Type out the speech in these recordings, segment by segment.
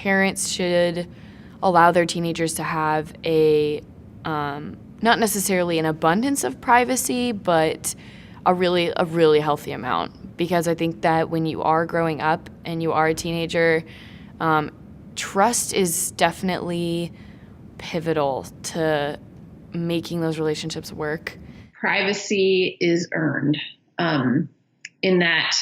parents should allow their teenagers to have a not necessarily an abundance of privacy, but a really healthy amount. Because I think that when you are growing up and you are a teenager, trust is definitely pivotal to making those relationships work. Privacy is earned, in that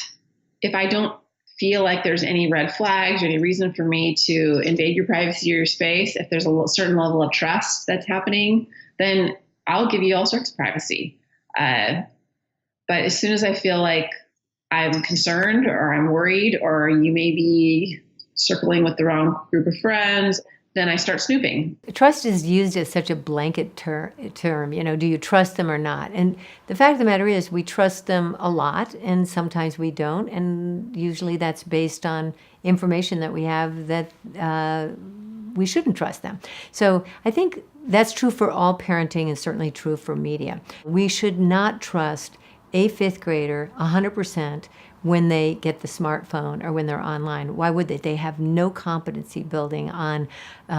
if I don't feel like there's any red flags or any reason for me to invade your privacy or your space, if there's a certain level of trust that's happening, then I'll give you all sorts of privacy. But as soon as I feel like I'm concerned or I'm worried or you may be circling with the wrong group of friends, then I start snooping. Trust is used as such a blanket term. Do you trust them or not? And the fact of the matter is we trust them a lot, and sometimes we don't. And usually that's based on information that we have that we shouldn't trust them. So I think that's true for all parenting and certainly true for media. We should not trust a fifth grader 100% when they get the smartphone or when they're online. Why would they? They have no competency building on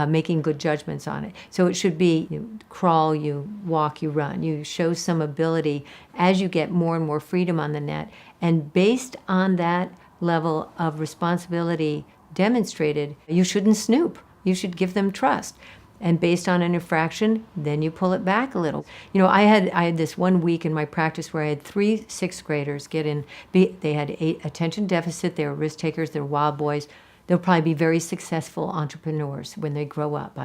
making good judgments on it. So it should be you crawl, you walk, you run. You show some ability as you get more and more freedom on the net. And based on that level of responsibility demonstrated, you shouldn't snoop. You should give them trust. And based on an infraction, then you pull it back a little. I had this one week in my practice where I had 3 sixth graders get in. They had attention deficit. They were risk takers. They're wild boys. They'll probably be very successful entrepreneurs when they grow up.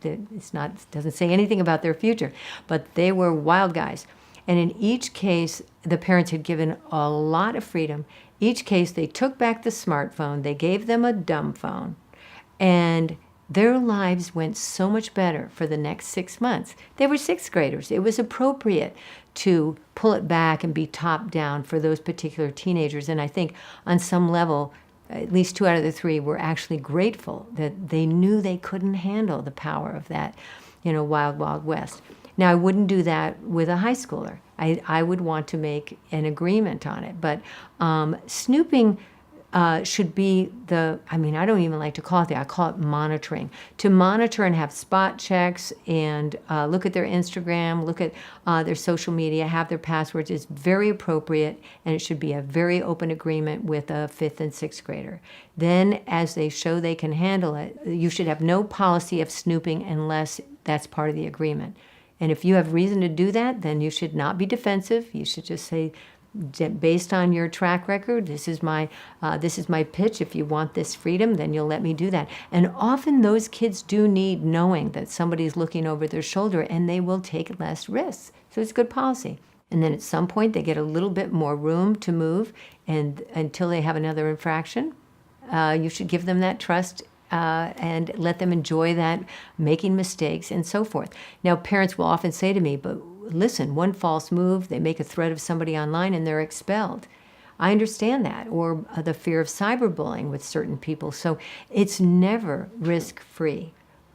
Doesn't say anything about their future, but they were wild guys. And in each case, the parents had given a lot of freedom. Each case, they took back the smartphone. They gave them a dumb phone, and their lives went so much better for the next 6 months. They were sixth graders. It was appropriate to pull it back and be top down for those particular teenagers. And I think on some level, at least 2 out of the 3 were actually grateful that they knew they couldn't handle the power of that, wild, wild west. Now, I wouldn't do that with a high schooler. I would want to make an agreement on it. But snooping should be I don't even like to call it that. I call it monitoring. To monitor and have spot checks and look at their Instagram, look at their social media, have their passwords is very appropriate, and it should be a very open agreement with a 5th and 6th grader. Then, as they show they can handle it, you should have no policy of snooping unless that's part of the agreement. And if you have reason to do that, then you should not be defensive. You should just say, based on your track record, this is my pitch. If you want this freedom, then you'll let me do that. And often those kids do need knowing that somebody's looking over their shoulder, and they will take less risks. So it's good policy. And then at some point, they get a little bit more room to move, and until they have another infraction, you should give them that trust and let them enjoy that, making mistakes and so forth. Now, parents will often say to me, but listen, one false move, they make a threat of somebody online and they're expelled. I understand that, or the fear of cyberbullying with certain people. So it's never risk-free.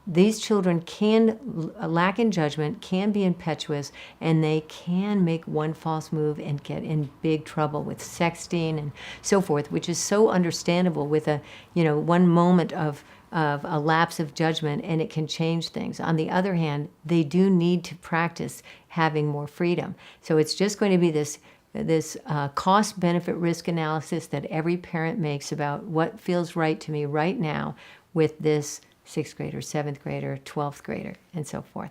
These children can lack in judgment, can be impetuous, and they can make one false move and get in big trouble with sexting and so forth, which is so understandable with one moment of a lapse of judgment, and it can change things. On the other hand, they do need to practice having more freedom. So it's just going to be this cost-benefit risk analysis that every parent makes about what feels right to me right now with this 6th grader, 7th grader, 12th grader, and so forth.